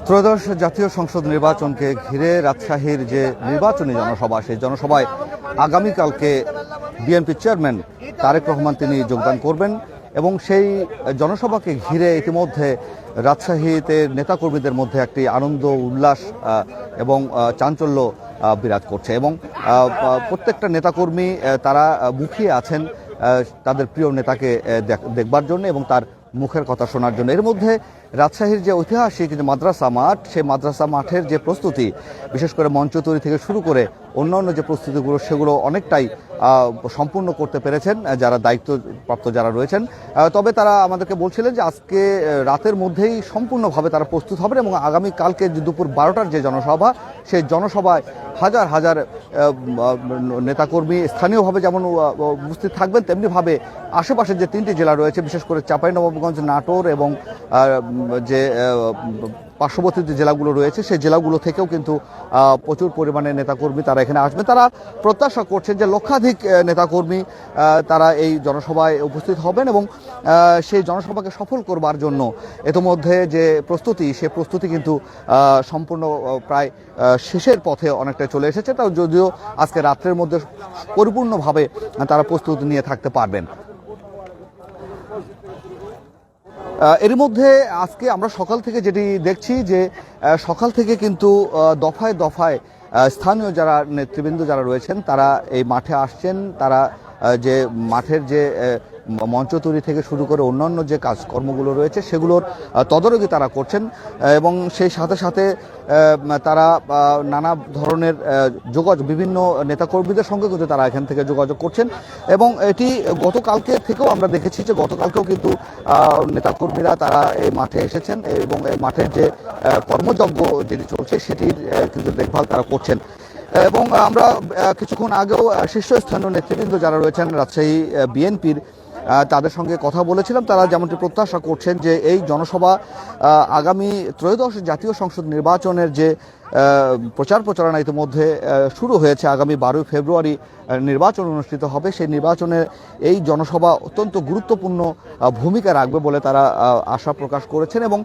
ত্রয়োদশ জাতীয় সংসদ নির্বাচনকে ঘিরে রাজশাহীর যে নির্বাচনী জনসভা, সেই জনসভায় আগামীকালকে বিএনপি চেয়ারম্যান তারেক রহমান তিনি যোগদান করবেন এবং সেই জনসভাকে ঘিরে ইতিমধ্যে রাজশাহীতে নেতাকর্মীদের মধ্যে একটি আনন্দ উল্লাস এবং চাঞ্চল্য বিরাজ করছে এবং প্রত্যেকটা নেতাকর্মী তারা মুখিয়ে আছেন তাদের প্রিয় নেতাকে দেখবার জন্য এবং তার মুখের কথা শোনার জন্য। এর মধ্যে রাজশাহীর যে ঐতিহাসিক যে মাদ্রাসা মাঠ, সেই মাদ্রাসা মাঠের যে প্রস্তুতি, বিশেষ করে মঞ্চ তৈরি থেকে শুরু করে অন্যান্য যে প্রস্তুতিগুলো, সেগুলো অনেকটাই সম্পূর্ণ করতে পেরেছেন যারা দায়িত্বপ্রাপ্ত যারা রয়েছেন। তবে তারা আমাদেরকে বলছিলেন যে আজকে রাতের মধ্যেই সম্পূর্ণভাবে তারা প্রস্তুত হবেন এবং আগামীকালকে দুপুর 12টার যে জনসভা, সেই জনসভায় হাজার হাজার নেতাকর্মী স্থানীয়ভাবে যেমন উপস্থিত থাকবেন, তেমনিভাবে আশেপাশের যে 3টি জেলা রয়েছে, বিশেষ করে চাঁপাইনবাবগঞ্জ, নাটোর এবং যে পার্শ্ববর্তী যে জেলাগুলো রয়েছে, সেই জেলাগুলো থেকেও কিন্তু প্রচুর পরিমাণে নেতাকর্মী তারা এখানে আসবেন। তারা প্রত্যাশা করছেন যে লক্ষাধিক নেতাকর্মী তারা এই জনসভায় উপস্থিত হবেন এবং সেই জনসভাকে সফল করবার জন্য ইতিমধ্যে যে প্রস্তুতি, সে প্রস্তুতি কিন্তু সম্পূর্ণ প্রায় শেষের পথে অনেকটা চলে এসেছে। তাও যদিও আজকে রাত্রের মধ্যে পরিপূর্ণভাবে তারা প্রস্তুতি নিয়ে থাকতে পারবেন। এর মধ্যে আজকে আমরা সকাল থেকে যেটি দেখছি যে সকাল থেকে কিন্তু দফায় দফায় স্থানীয় যারা নেতৃবৃন্দ যারা রয়েছেন তারা এই মাঠে আসছেন। তারা যে মাঠের যে মঞ্চ তৈরি থেকে শুরু করে অন্যান্য যে কাজকর্মগুলো রয়েছে সেগুলোর তদারকি তারা করছেন এবং সেই সাথে সাথে তারা নানা ধরনের যোগাযোগ বিভিন্ন নেতাকর্মীদের সঙ্গে কিন্তু তারা এখান থেকে যোগাযোগ করছেন এবং এটি গতকালকে থেকেও আমরা দেখেছি যে গতকালকেও কিন্তু নেতাকর্মীরা তারা এই মাঠে এসেছেন এবং এই মাঠের যে কর্মযজ্ঞ যেটি চলছে সেটির কিন্তু দেখভাল তারা করছেন। এবং আমরা কিছুক্ষণ আগেও শীর্ষস্থানীয় নেতৃবৃন্দ যারা রয়েছেন রাজশাহী বিএনপির, তাদের সঙ্গে কথা বলেছিলাম। তারা যেমনটি প্রত্যাশা করছেন যে এই জনসভা আগামী ত্রয়োদশ জাতীয় সংসদ নির্বাচনের যে প্রচার প্রচারণা ইতিমধ্যে শুরু হয়েছে, আগামী 12 ফেব্রুয়ারি নির্বাচন অনুষ্ঠিত হবে, সেই নির্বাচনে এই জনসভা অত্যন্ত গুরুত্বপূর্ণ ভূমিকা রাখবে বলে তারা আশা প্রকাশ করেছেন এবং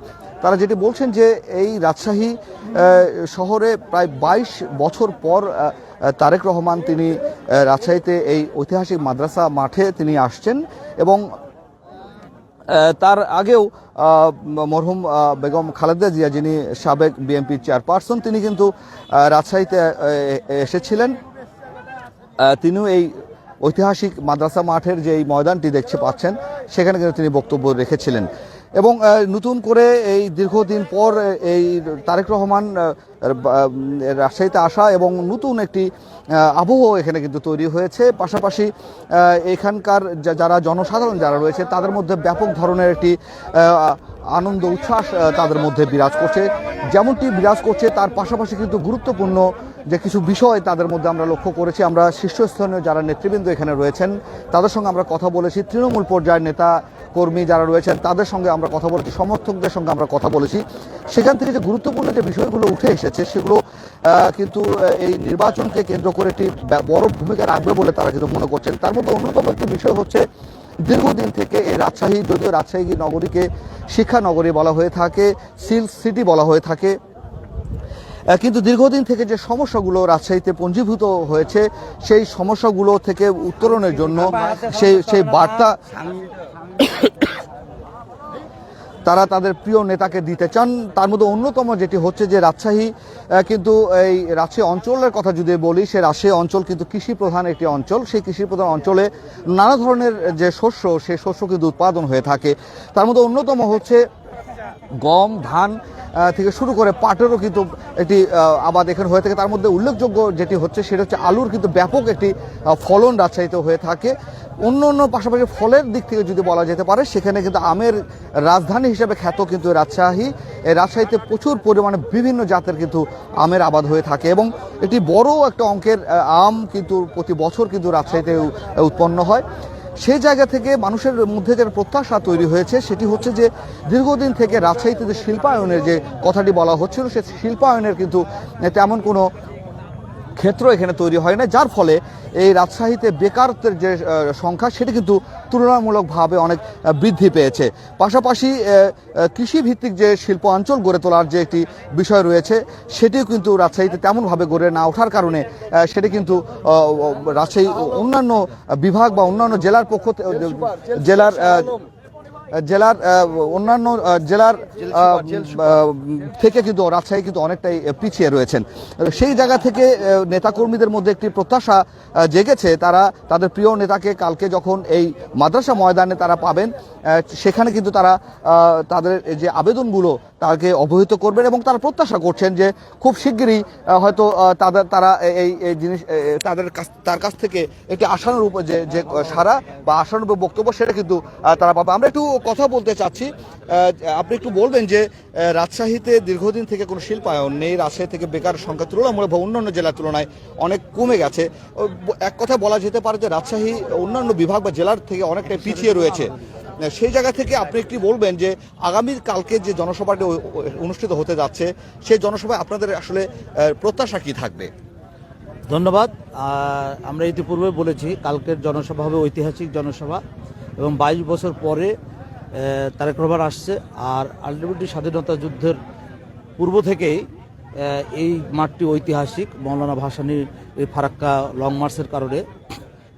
তারা যেটি বলছেন যে এই রাজশাহী শহরে প্রায় 22 বছর পর তারেক রহমান তিনি রাজশাহীতে এই ঐতিহাসিক মাদ্রাসা মাঠে তিনি আসছেন এবং তার আগেও মরহুম বেগম খালেদা জিয়া, যিনি সাবেক বিএনপি চেয়ারপারসন, তিনি কিন্তু রাজশাহীতে এসেছিলেন। তিনিও এই ঐতিহাসিক মাদ্রাসা মাঠের যে এই ময়দানটি দেখতে পাচ্ছেন সেখানে কিন্তু তিনি বক্তব্য রেখেছিলেন এবং নতুন করে এই দীর্ঘদিন পর এই তারেক রহমান রাজশাহীতে আসা এবং নতুন একটি আবহ এখানে কিন্তু তৈরি হয়েছে। পাশাপাশি এখানকার যারা জনসাধারণ যারা রয়েছে তাদের মধ্যে ব্যাপক ধরনের একটি আনন্দ উচ্ছ্বাস তাদের মধ্যে বিরাজ করছে। যেমনটি বিরাজ করছে তার পাশাপাশি কিন্তু গুরুত্বপূর্ণ যে কিছু বিষয় তাদের মধ্যে আমরা লক্ষ্য করেছি। আমরা শীর্ষস্থানীয় যারা নেতৃবৃন্দ এখানে রয়েছেন তাদের সঙ্গে আমরা কথা বলেছি, তৃণমূল পর্যায়ের নেতা কর্মী যারা রয়েছেন তাদের সঙ্গে আমরা কথা বলেছি, সমর্থকদের সঙ্গে আমরা কথা বলেছি। সেখান থেকে যে গুরুত্বপূর্ণ যে বিষয়গুলো উঠে এসেছে সেগুলো কিন্তু এই নির্বাচনকে কেন্দ্র করে একটি বড় ভূমিকা রাখবে বলে তারা কিন্তু মনে করছেন। তার মধ্যে অন্যতম একটি বিষয় হচ্ছে দীর্ঘদিন থেকে এই রাজশাহী, যদিও রাজশাহী নগরীকে শিক্ষা নগরী বলা হয়ে থাকে, সিল্ক সিটি বলা হয়ে থাকে, কিন্তু দীর্ঘদিন থেকে যে সমস্যাগুলো রাজশাহীতে পঞ্জীভূত হয়েছে সেই সমস্যাগুলো থেকে উত্তরণের জন্য সেই বার্তা তারা তাদের প্রিয় নেতাকে দিতে চান। তার মধ্যে অন্যতম যেটি হচ্ছে যে রাজশাহী কিন্তু এই রাজশাহী অঞ্চলের কথা যদি বলি, সে রাজশাহী অঞ্চল কিন্তু কৃষি প্রধান একটি অঞ্চল। সেই কৃষি প্রধান অঞ্চলে নানা ধরনের যে শস্য, সেই শস্য কিন্তু উৎপাদন হয়ে থাকে। তার মধ্যে অন্যতম হচ্ছে গম, ধান থেকে শুরু করে পাটেরও কিন্তু একটি আবাদ এখানে হয়ে থাকে। তার মধ্যে উল্লেখযোগ্য যেটি হচ্ছে সেটা হচ্ছে আলুর কিন্তু ব্যাপক একটি ফলন রাজশাহীতে হয়ে থাকে। অন্য পাশাপাশি ফলের দিক থেকে যদি বলা যেতে পারে, সেখানে কিন্তু আমের রাজধানী হিসেবে খ্যাত কিন্তু রাজশাহী। এই রাজশাহীতে প্রচুর পরিমাণে বিভিন্ন জাতের কিন্তু আমের আবাদ হয়ে থাকে এবং একটি বড় একটা অঙ্কের আম কিন্তু প্রতি বছর কিন্তু রাজশাহীতে উৎপন্ন হয়। সেই জায়গা থেকে মানুষের মধ্যে যে প্রত্যাশা তৈরি হয়েছে সেটি হচ্ছে যে দীর্ঘদিন থেকে রাজশাহীতে যে শিল্পায়নের যে কথাটি বলা হচ্ছিল, সে শিল্পায়নের কিন্তু তেমন কোনো ক্ষেত্র এখানে তৈরি হয় না, যার ফলে এই রাজশাহীতে বেকারত্বের যে সংখ্যা সেটি কিন্তু তুলনামূলকভাবে অনেক বৃদ্ধি পেয়েছে। পাশাপাশি কৃষিভিত্তিক যে শিল্প অঞ্চল গড়ে তোলার যে একটি বিষয় রয়েছে সেটিও কিন্তু রাজশাহীতে তেমনভাবে গড়ে না ওঠার কারণে সেটি কিন্তু রাজশাহী অন্যান্য বিভাগ বা অন্যান্য জেলার জেলার অন্যান্য জেলার থেকে কিন্তু রাজশাহী কিন্তু অনেকটাই পিছিয়ে রয়েছেন। সেই জায়গা থেকে নেতাকর্মীদের মধ্যে একটি প্রত্যাশা জেগেছে, তারা তাদের প্রিয় নেতাকে কালকে যখন এই মাদ্রাসা ময়দানে তারা পাবেন সেখানে কিন্তু তারা তাদের যে আবেদনগুলো তাকে অবহিত করবেন এবং তারা প্রত্যাশা করছেন যে খুব শিগগিরই হয়তো তারা এই জিনিস তার কাছ থেকে একটি আশানুরূপ যে সারা বা আশানুরূপ বক্তব্য সেটা কিন্তু তারা পাবে। আমরা একটু কথা বলতে চাচ্ছি, আপনি একটু বলবেন যে রাজশাহীতে দীর্ঘদিন থেকে কোনো শিল্পায়ন নেই, রাজশাহী থেকে বেকার সংখ্যা তুলনামূলকভাবে অন্যান্য জেলার তুলনায় অনেক কমে গেছে। এক কথা বলা যেতে পারে যে রাজশাহী অন্যান্য বিভাগ বা জেলার থেকে অনেকটাই পিছিয়ে রয়েছে। সেই জায়গা থেকে আপনি একটি বলবেন যে আগামী কালকে যে জনসভাটি অনুষ্ঠিত হতে যাচ্ছে সেই জনসভায় আপনাদের আসলে প্রত্যাশা কি থাকবে? ধন্যবাদ। আমরা ইতিপূর্বে বলেছি কালকের জনসভা হবে ঐতিহাসিক জনসভা এবং 22 বছর পরে তারেক রহমান আসছে। আর আলটিমেটলি স্বাধীনতা যুদ্ধের পূর্ব থেকেই এই মাঠটি ঐতিহাসিক, মৌলানা ভাসানীর এই ফারাক্কা লং মার্চের কারণে।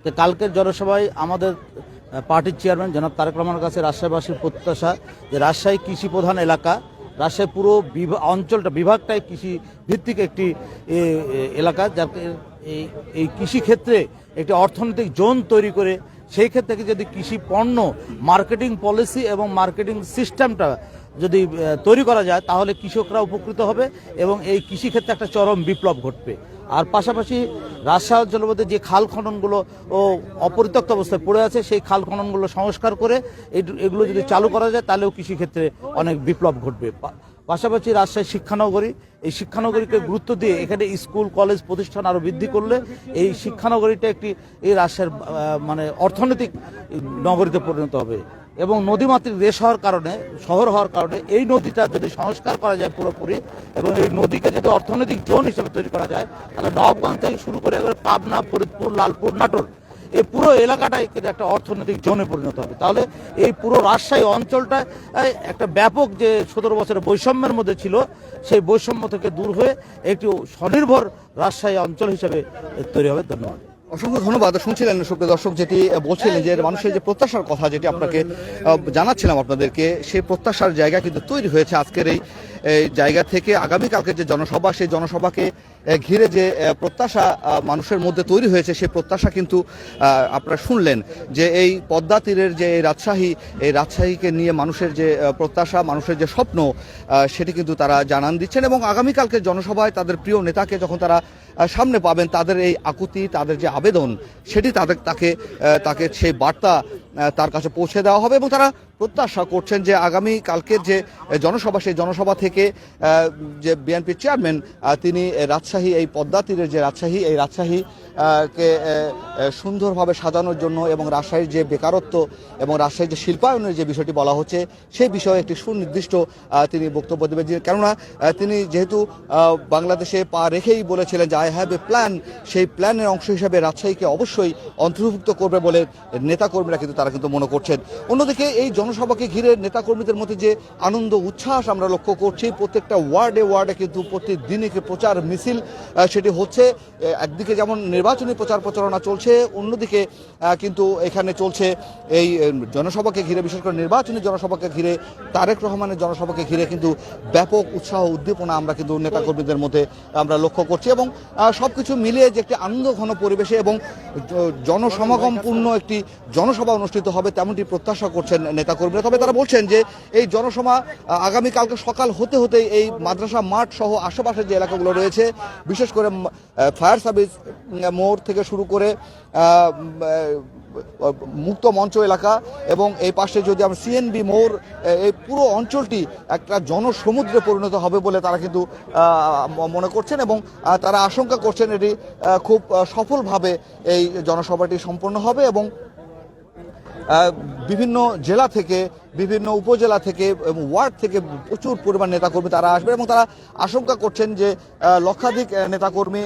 তো কালকের জনসভায় আমাদের পার্টির চেয়ারম্যান জনাব তারেক রহমানের কাছে রাজশাহীবাসীর প্রত্যাশা যে রাজশাহী কৃষি প্রধান এলাকা, রাজশাহী পুরো অঞ্চলটা বিভাগটাই কৃষি ভিত্তিক একটি এলাকা, যাতে এই কৃষিক্ষেত্রে একটি অর্থনৈতিক জোন তৈরি করে সেই ক্ষেত্রে যদি কৃষি পণ্য মার্কেটিং পলিসি এবং মার্কেটিং সিস্টেমটা যদি তৈরি করা যায় তাহলে কৃষকরা উপকৃত হবে এবং এই কৃষিক্ষেত্রে একটা চরম বিপ্লব ঘটবে। আর পাশাপাশি রাজশাহী অঞ্চলের মধ্যে যে খাল খননগুলো অপরিত্যক্ত অবস্থায় পড়ে আছে সেই খাল খননগুলো সংস্কার করে এগুলো যদি চালু করা যায় তাহলেও কৃষিক্ষেত্রে অনেক বিপ্লব ঘটবে। পাশাপাশি রাজশাহী শিক্ষানগরী, এই শিক্ষানগরীকে গুরুত্ব দিয়ে এখানে স্কুল কলেজ প্রতিষ্ঠান আরও বৃদ্ধি করলে এই শিক্ষানগরীটা একটি এই রাজশাহীর মানে অর্থনৈতিক নগরীতে পরিণত হবে। এবং নদীমাতৃক দেশ হওয়ার কারণে, শহর হওয়ার কারণে এই নদীটা যদি সংস্কার করা যায় পুরোপুরি এবং এই নদীকে যদি অর্থনৈতিক জোন হিসেবে তৈরি করা যায় তাহলে নবাবগঞ্জ থেকে শুরু করে পাবনা, ফরিদপুর, লালপুর, নাটোর এই পুরো এলাকাটাই একটা অর্থনৈতিক জোনে পরিণত হবে। তাহলে এই পুরো রাজশাহী অঞ্চলটা একটা ব্যাপক যে 17 বছরের বৈষম্যের মধ্যে ছিল সেই বৈষম্য থেকে দূর হয়ে একটি স্বনির্ভর রাজশাহী অঞ্চল হিসেবে তৈরি হবে। ধন্যবাদ। অসংখ্য ধন্যবাদ। শুনছিলেন সুপ্রিয় দর্শক যেটি বলছিলেন যে মানুষের যে প্রত্যাশার কথা যেটি আপনাকে জানাচ্ছিলাম আপনাদেরকে, সেই প্রত্যাশার জায়গা কিন্তু তৈরি হয়েছে আজকের এই জায়গা থেকে। আগামীকালকে যে জনসভা সেই জনসভাকে ঘিরে যে প্রত্যাশা মানুষের মধ্যে তৈরি হয়েছে সেই প্রত্যাশা কিন্তু আপনারা শুনলেন যে এই পদ্মা তীরের যে এই রাজশাহীকে নিয়ে মানুষের যে প্রত্যাশা, মানুষের যে স্বপ্ন সেটি কিন্তু তারা জানান দিচ্ছেন এবং আগামীকালকে জনসভায় তাদের প্রিয় নেতাকে যখন তারা সামনে পাবেন তাদের এই আকুতি, তাদের যে আবেদন সেটি তাকে সেই বার্তা তার কাছে পৌঁছে দেওয়া হবে এবং তারা প্রত্যাশা করছেন যে আগামী কালকের যে জনসভা সেই জনসভা থেকে যে বিএনপির চেয়ারম্যান তিনি রাজশাহী, এই পদ্মা তীরের যে রাজশাহী, এই রাজশাহীকে সুন্দরভাবে সাজানোর জন্য এবং রাজশাহীর যে বেকারত্ব এবং রাজশাহীর যে শিল্পায়নের যে বিষয়টি বলা হচ্ছে সেই বিষয়ে একটি সুনির্দিষ্ট তিনি বক্তব্য দেবেন। কেননা তিনি যেহেতু বাংলাদেশে পা রেখেই বলেছিলেন যে আই হ্যাভ এ প্ল্যান, সেই প্ল্যানের অংশ হিসেবে রাজশাহীকে অবশ্যই অন্তর্ভুক্ত করবে বলে নেতাকর্মীরা কিন্তু তারা কিন্তু মনে করছেন। অন্যদিকে এই জনসভাকে ঘিরে নেতাকর্মীদের মধ্যে যে আনন্দ উচ্ছ্বাস আমরা লক্ষ্য করছি, প্রত্যেকটা ওয়ার্ডে কিন্তু প্রতিদিনই প্রচার মিছিল সেটি হচ্ছে। একদিকে যেমন নির্বাচনী প্রচার প্রচারণা চলছে, অন্যদিকে কিন্তু এখানে চলছে এই জনসভাকে ঘিরে, বিশেষ করে নির্বাচনী জনসভাকে ঘিরে, তারেক রহমানের জনসভাকে ঘিরে কিন্তু ব্যাপক উৎসাহ উদ্দীপনা আমরা কিন্তু নেতাকর্মীদের মধ্যে আমরা লক্ষ্য করছি এবং সবকিছু মিলিয়ে যে একটি আনন্দ ঘন পরিবেশে এবং জনসমাগমপূর্ণ একটি জনসভা অনুষ্ঠিত হবে তেমনটি প্রত্যাশা করছেন নেতাকর্মীরা। তবে তারা বলছেন যে এই জনসভা আগামীকালকে সকাল হতে হতেই এই মাদ্রাসা মাঠ সহ আশেপাশের যে এলাকাগুলো রয়েছে, বিশেষ করে ফায়ার সার্ভিস মোড় থেকে শুরু করে মুক্ত মঞ্চ এলাকা এবং এই পাশে যদি আমরা সিএনবি মোড়, এই পুরো অঞ্চলটি একটা জনসমুদ্রে পরিণত হবে বলে তারা কিন্তু মনে করছেন এবং তারা আশঙ্কা করছেন এটি খুব সফলভাবে এই জনসভাটি সম্পন্ন হবে এবং বিভিন্ন জেলা থেকে বিভিন্ন উপজেলা থেকে এবং ওয়ার্ড থেকে প্রচুর পরিমাণ নেতাকর্মী তারা আসবে এবং তারা আশঙ্কা করছেন যে লক্ষাধিক নেতাকর্মী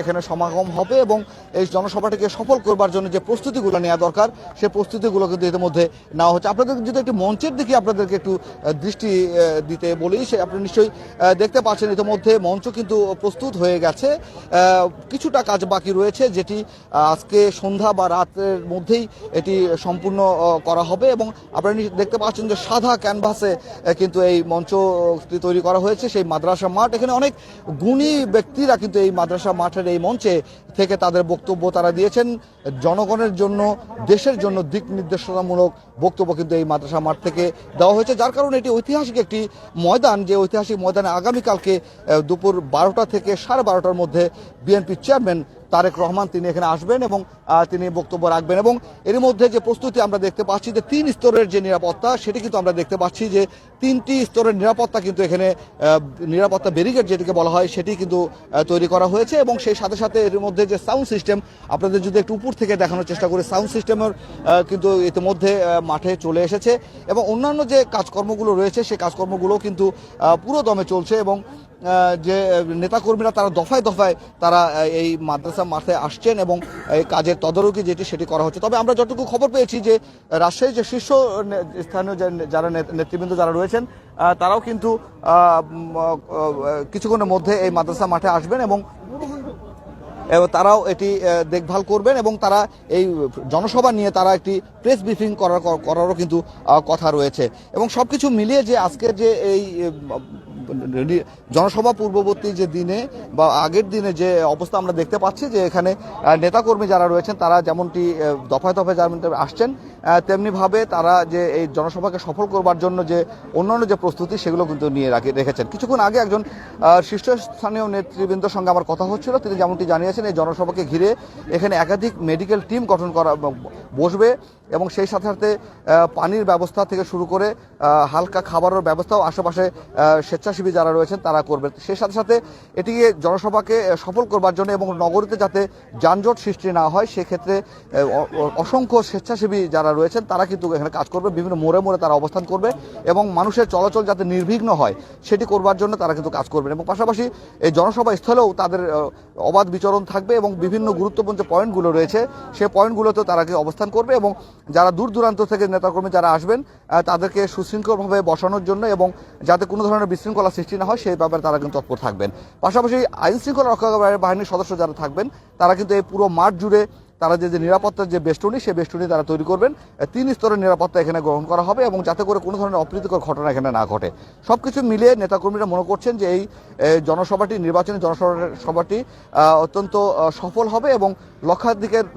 এখানে সমাগম হবে এবং এই জনসভাটিকে সফল করবার জন্য যে প্রস্তুতিগুলো নেওয়া দরকার সেই প্রস্তুতিগুলো কিন্তু ইতিমধ্যে নেওয়া হচ্ছে। আপনাদের যদি একটু মঞ্চের দিকে আপনাদেরকে একটু দৃষ্টি দিতে বলি, সে আপনি নিশ্চয়ই দেখতে পাচ্ছেন ইতিমধ্যে মঞ্চ কিন্তু প্রস্তুত হয়ে গেছে। কিছুটা কাজ বাকি রয়েছে যেটি আজকে সন্ধ্যা বা রাতের মধ্যেই এটি সম্পূর্ণ করা হবে এবং আপনারা দেখতে পাচ্ছেন যে সাদা ক্যানভাসে কিন্তু এই মঞ্চটি তৈরি করা হয়েছে। সেই মাদ্রাসা মাঠ, এখানে অনেক গুণী ব্যক্তিরা কিন্তু এই মাদ্রাসা মাঠের এই মঞ্চে থেকে তাদের বক্তব্য তারা দিয়েছেন। জনগণের জন্য, দেশের জন্য দিক নির্দেশনামূলক বক্তব্য কিন্তু এই মাদ্রাসা মাঠ থেকে দেওয়া হয়েছে, যার কারণে এটি ঐতিহাসিক একটি ময়দান, যে ঐতিহাসিক ময়দানে আগামীকালকে দুপুর 12টা থেকে 12:30টার মধ্যে বিএনপির চেয়ারম্যান তারেক রহমান তিনি এখানে আসবেন এবং তিনি বক্তব্য রাখবেন। এবং এর মধ্যে যে প্রস্তুতি আমরা দেখতে পাচ্ছি যে 3 স্তরের যে নিরাপত্তা, সেটি কিন্তু আমরা দেখতে পাচ্ছি যে 3টি স্তরের নিরাপত্তা কিন্তু এখানে নিরাপত্তা ব্যারিকেড যেটিকে বলা হয় সেটি কিন্তু তৈরি করা হয়েছে এবং সেই সাথে সাথে এর মধ্যে যে সাউন্ড সিস্টেম, আপনাদের যদি একটু উপর থেকে দেখানোর চেষ্টা করি, সাউন্ড সিস্টেমের কিন্তু ইতিমধ্যে মাঠে চলে এসেছে এবং অন্যান্য যে কাজকর্মগুলো রয়েছে সেই কাজকর্মগুলো কিন্তু পুরো দমে চলছে এবং যে নেতাকর্মীরা তারা দফায় দফায় তারা এই মাদ্রাসা মাঠে আসছেন এবং এই কাজের তদারকি যেটি সেটি করা হচ্ছে। তবে আমরা যতটুকু খবর পেয়েছি যে রাজশাহীর যে শীর্ষ স্থানীয় যারা নেতৃবৃন্দ যারা রয়েছেন তারাও কিন্তু কিছুক্ষণের মধ্যে এই মাদ্রাসা মাঠে আসবেন এবং তারাও এটি দেখভাল করবেন এবং তারা এই জনসভা নিয়ে তারা একটি প্রেস ব্রিফিং করারও কিন্তু কথা রয়েছে। এবং সবকিছু মিলিয়ে যে আজকের যে এই জনসভা পূর্ববর্তী যে দিনে বা আগের দিনে যে অবস্থা আমরা দেখতে পাচ্ছি যে এখানে নেতাকর্মী যারা রয়েছেন তারা যেমনটি দফায় দফায় যেমন আসছেন, তেমনিভাবে তারা যে এই জনসভাকে সফল করবার জন্য যে অন্যান্য যে প্রস্তুতি সেগুলো কিন্তু নিয়ে রেখেছেন। কিছুক্ষণ আগে একজন শীর্ষস্থানীয় নেতৃবৃন্দের সঙ্গে আমার কথা হচ্ছিল, তিনি যেমনটি জানিয়েছেন এই জনসভাকে ঘিরে এখানে একাধিক মেডিকেল টিম গঠন করা বসবে এবং সেই সাথে সাথে পানির ব্যবস্থা থেকে শুরু করে হালকা খাবারের ব্যবস্থাও আশেপাশে স্বেচ্ছাসেবী যারা রয়েছেন তারা করবে। সেই সাথে সাথে এটিকে জনসভাকে সফল করবার জন্য এবং নগরীতে যাতে যানজট সৃষ্টি না হয় সেক্ষেত্রে অসংখ্য স্বেচ্ছাসেবী যারা রয়েছেন তারা কিন্তু এখানে কাজ করবে, বিভিন্ন মোড়ে মোড়ে তারা অবস্থান করবে এবং মানুষের চলাচল যাতে নির্বিঘ্ন হয় সেটি করবার জন্য তারা কিন্তু কাজ করবেন। এবং পাশাপাশি এই জনসভা স্থলেও তাদের অবাধ বিচরণ থাকবে এবং বিভিন্ন গুরুত্বপূর্ণ যে পয়েন্টগুলো রয়েছে সেই পয়েন্টগুলোতেও তারা অবস্থান করবে এবং যারা দূর দূরান্ত থেকে নেতাকর্মী যারা আসবেন তাদেরকে সুশৃঙ্খলভাবে বসানোর জন্য এবং যাতে কোনো ধরনের বিশৃঙ্খলা সৃষ্টি না হয় সেই ব্যাপারে তারা কিন্তু তৎপর থাকবেন। পাশাপাশি আইন শৃঙ্খলা রক্ষাকারী বাহিনীর সদস্য যারা থাকবেন তারা কিন্তু এই পুরো মাঠ জুড়ে তারা যে নিরাপত্তার যে বেষ্টনী সেই বেষ্টনী তারা তৈরি করবেন। 3 স্তরের নিরাপত্তা এখানে গ্রহণ করা হবে এবং যাতে করে কোনো ধরনের অপ্রীতিকর ঘটনা এখানে না ঘটে। সবকিছু মিলিয়ে নেতাকর্মীরা মনে করছেন যে এই জনসভাটি, নির্বাচনী জনসভাটি অত্যন্ত সফল হবে এবং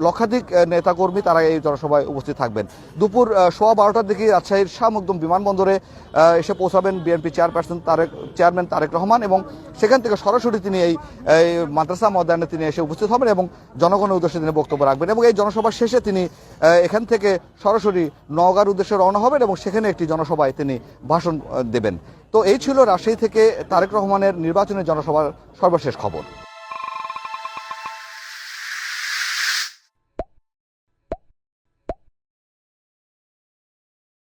লক্ষাধিক নেতাকর্মী তারা এই জনসভায় উপস্থিত থাকবেন। দুপুর 12:15টার দিকে রাজশাহীর শাহ মখদুম বিমানবন্দরে এসে পৌঁছাবেন বিএনপি চেয়ারম্যান তারেক রহমান এবং সেখান থেকে সরাসরি তিনি এই মাদ্রাসা ময়দানে তিনি এসে উপস্থিত হবেন এবং জনগণের উদ্দেশ্যে তিনি বক্তব্য রাখবেন এবং এই জনসভা শেষে তিনি এখান থেকে সরাসরি নওগাঁর উদ্দেশ্যে রওনা হবেন এবং সেখানে একটি জনসভায় তিনি ভাষণ দেবেন। তো এই ছিল রাজশাহী থেকে তারেক রহমানের নির্বাচনী জনসভার সর্বশেষ খবর।